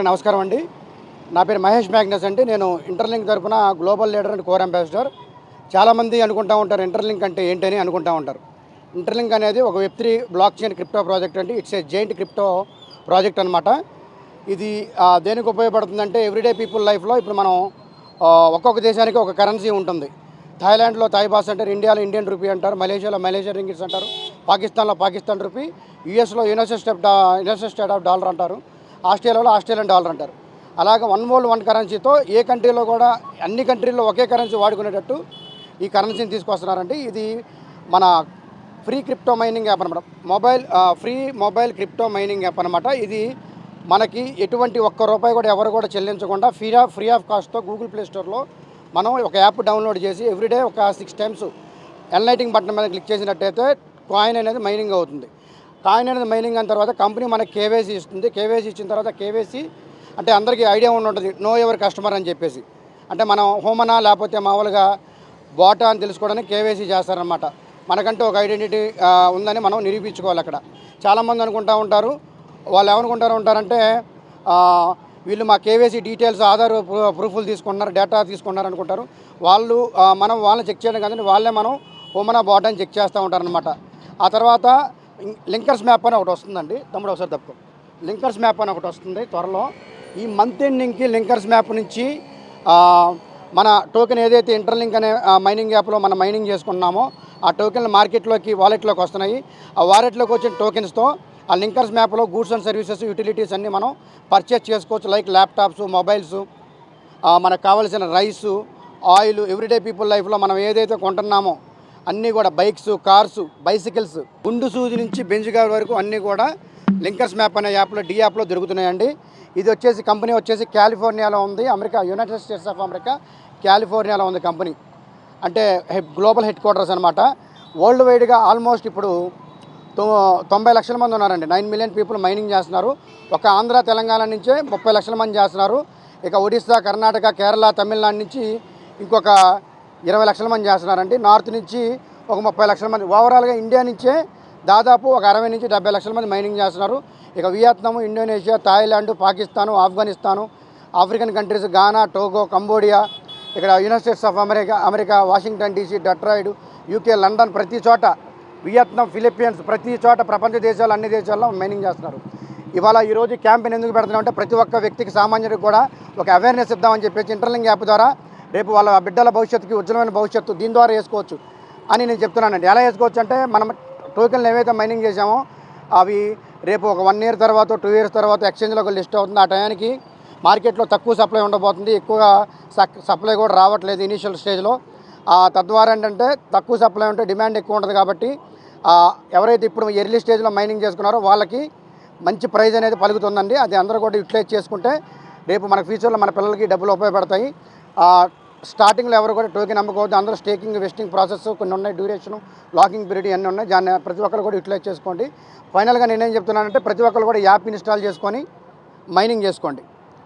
అందరికీ నమస్కారం అండి. నా పేరు మహేష్ మ్యాగ్నస్ అండి. నేను ఇంటర్లింక్ తరపున global leader and core ambassador. చాలామంది అనుకుంటూ ఉంటారు ఇంటర్లింక్ అంటే ఏంటని అనుకుంటూ ఉంటారు. ఇంటర్లింక్ అనేది ఒక వెబ్3 బ్లాక్ చైన్ క్రిప్టో ప్రాజెక్ట్ అండి. It's a giant crypto project అనమాట. ఇది దేనికి ఉపయోగపడుతుందంటే ఎవ్రీడే పీపుల్ లైఫ్లో ఇప్పుడు మనం ఒక్కొక్క దేశానికి ఒక కరెన్సీ ఉంటుంది. థాయిలాండ్లో థాయ్ బాస్ అంటారు, ఇండియాలో ఇండియన్ రూపీ అంటారు, మలేషియాలో మలేషియా రింగిట్స్ అంటారు, పాకిస్తాన్లో పాకిస్తాన్ రూపీ, యూఎస్లో యునైటెడ్ స్టేట్ ఆఫ్ డాలర్ అంటారు, ఆస్ట్రేలియాలో ఆస్ట్రేలియన్ డాలర్ అంటారు. అలాగే వన్ వరల్డ్ వన్ కరెన్సీతో ఏ కంట్రీలో కూడా అన్ని కంట్రీల్లో ఒకే కరెన్సీ వాడుకునేటట్టు ఈ కరెన్సీని తీసుకొస్తున్నారండి. ఇది మన ఫ్రీ క్రిప్టో మైనింగ్ యాప్ అనమాట. Free mobile crypto mining app అనమాట. ఇది మనకి ఎటువంటి ₹1 కూడా ఎవరు కూడా చెల్లించకుండా ఫ్రీ ఆఫ్ కాస్ట్తో గూగుల్ ప్లే స్టోర్లో మనం ఒక యాప్ డౌన్లోడ్ చేసి ఎవ్రీడే ఒక 6 టైమ్స్ ఎన్లైటింగ్ బటన్ మీద క్లిక్ చేసినట్టయితే కాయిన్ అనేది మైనింగ్ అవుతుంది. కాయిన్ అనేది మైనింగ్ అయిన తర్వాత కంపెనీ మనకి కేవైసీ ఇస్తుంది. కేవైసీ ఇచ్చిన తర్వాత కేవైసీ అంటే అందరికీ ఐడియా ఉంటుంది, నో ఎవర్ కస్టమర్ అని చెప్పేసి. అంటే మనం హోమనా లేకపోతే మామూలుగా బాటా అని తెలుసుకోవడానికి కేవైసీ చేస్తారనమాట. మనకంటూ ఒక ఐడెంటిటీ ఉందని మనం నిరూపించుకోవాలి. అక్కడ చాలామంది అనుకుంటూ ఉంటారు, వాళ్ళు ఏమనుకుంటారంటే వీళ్ళు మా కేవైసీ డీటెయిల్స్ ఆధార్ ప్రూఫ్లు తీసుకుంటున్నారు, డేటా తీసుకుంటున్నారు అనుకుంటారు. మనం వాళ్ళని చెక్ చేయడం కదండి, వాళ్ళే మనం హోమనా బాటా అని చెక్ చేస్తూ ఉంటారనమాట. ఆ తర్వాత లింకర్స్ మ్యాప్ అని ఒకటి వస్తుందండి. తమ్ముడు ఒకసారి తప్పు, లింకర్స్ మ్యాప్ అని ఒకటి వస్తుంది త్వరలో. ఈ మంత్ ఎండింగ్కి లింకర్స్ మ్యాప్ నుంచి మన టోకెన్ ఏదైతే ఇంటర్లింక్ అనే మైనింగ్ యాప్లో మనం మైనింగ్ చేసుకున్నామో ఆ టోకెన్లు మార్కెట్లోకి వాలెట్లోకి వస్తున్నాయి. ఆ వాలెట్లోకి వచ్చిన టోకెన్స్తో ఆ లింకర్స్ మ్యాప్లో గూడ్స్ అండ్ సర్వీసెస్ యూటిలిటీస్ అన్నీ మనం పర్చేస్ చేసుకోవచ్చు. లైక్ ల్యాప్టాప్స్, మొబైల్స్, మనకు కావాల్సిన రైసు, ఆయిల్, ఎవ్రీడే పీపుల్ లైఫ్లో మనం ఏదైతే కొంటున్నామో అన్నీ కూడా బైక్స్, కార్స్, బైసికల్స్, గుండు సూది నుంచి బెంజ్ కార్ వరకు అన్నీ కూడా లింకర్స్ మ్యాప్ అనే యాప్లో యాప్లో దొరుకుతున్నాయండి. ఇది వచ్చేసి కంపెనీ వచ్చేసి కాలిఫోర్నియాలో ఉంది, యునైటెడ్ స్టేట్స్ ఆఫ్ అమెరికా కాలిఫోర్నియాలో ఉంది కంపెనీ. అంటే గ్లోబల్ హెడ్ క్వార్టర్స్ అనమాట. వరల్డ్ వైడ్గా ఆల్మోస్ట్ ఇప్పుడు 90 లక్షల మంది ఉన్నారండి. 9 మిలియన్ పీపుల్ మైనింగ్ చేస్తున్నారు. ఒక ఆంధ్ర, తెలంగాణ నుంచే 30 లక్షల మంది చేస్తున్నారు. ఇక ఒడిస్సా, కర్ణాటక, కేరళ, తమిళనాడు నుంచి ఇంకొక 20 లక్షల మంది చేస్తున్నారండి. నార్త్ నుంచి ఒక 30 లక్షల మంది. ఓవరాల్గా ఇండియా నుంచే దాదాపు ఒక 60 నుంచి 70 లక్షల మంది మైనింగ్ చేస్తున్నారు. ఇక Vietnam, Indonesia, Thailand, Pakistan, Afghanistan, African countries, Ghana, Togo, Cambodia, ఇక్కడ United States of America, Washington DC, Detroit, UK, London, ప్రతి చోట, వియత్నాం, ఫిలిప్పీన్స్, ప్రతి చోట ప్రపంచ దేశాలు అన్ని దేశాల్లో మైనింగ్ చేస్తున్నారు. ఇవాళ ఈరోజు క్యాంపెయిన్ ఎందుకు పెడుతున్నామంటే ప్రతి ఒక్క వ్యక్తికి, సామాన్యుడికి కూడా ఒక అవేర్నెస్ ఇద్దామని చెప్పేసి ఇంటర్లింక్ యాప్ ద్వారా రేపు వాళ్ళ బిడ్డల భవిష్యత్తుకి ఉజ్వలమైన భవిష్యత్తు దీని ద్వారా వేసుకోవచ్చు అని నేను చెప్తున్నానండి. ఎలా వేసుకోవచ్చు అంటే మనం టోకెన్లు ఏవైతే మైనింగ్ చేసామో అవి రేపు ఒక 1 ఇయర్ తర్వాత, 2 ఇయర్స్ తర్వాత ఎక్స్చేంజ్లో ఒక లిస్ట్ అవుతుంది. ఆ టయానికి మార్కెట్లో తక్కువ సప్లై ఉండబోతుంది, ఎక్కువగా సప్లై కూడా రావట్లేదు ఇనీషియల్ స్టేజ్లో. తద్వారా ఏంటంటే తక్కువ సప్లై ఉంటే డిమాండ్ ఎక్కువ ఉంటుంది కాబట్టి ఎవరైతే ఇప్పుడు ఎర్లీ స్టేజ్లో మైనింగ్ చేసుకున్నారో వాళ్ళకి మంచి ప్రైజ్ అనేది పలుకుతుందండి. అది అందరూ కూడా యూటిలైజ్ చేసుకుంటే రేపు మన ఫ్యూచర్లో మన పిల్లలకి డబ్బులు ఉపయోగపడతాయి. స్టార్టింగ్లో ఎవరు కూడా టోకెన్ అమ్ముకోవద్దు. అందరూ స్టేకింగ్, వెస్టింగ్ ప్రాసెస్ కొన్ని ఉన్నాయి, డ్యూరేషను, లాకింగ్ పీరియడ్ అన్నీ ఉన్నాయి. దాన్ని ప్రతి ఒక్కరు కూడా యూటిలైజ్ చేసుకోండి. ఫైనల్గా నేనేం చెప్తున్నానంటే ప్రతి ఒక్కరు కూడా యాప్ ఇన్స్టాల్ చేసుకొని మైనింగ్ చేసుకోండి.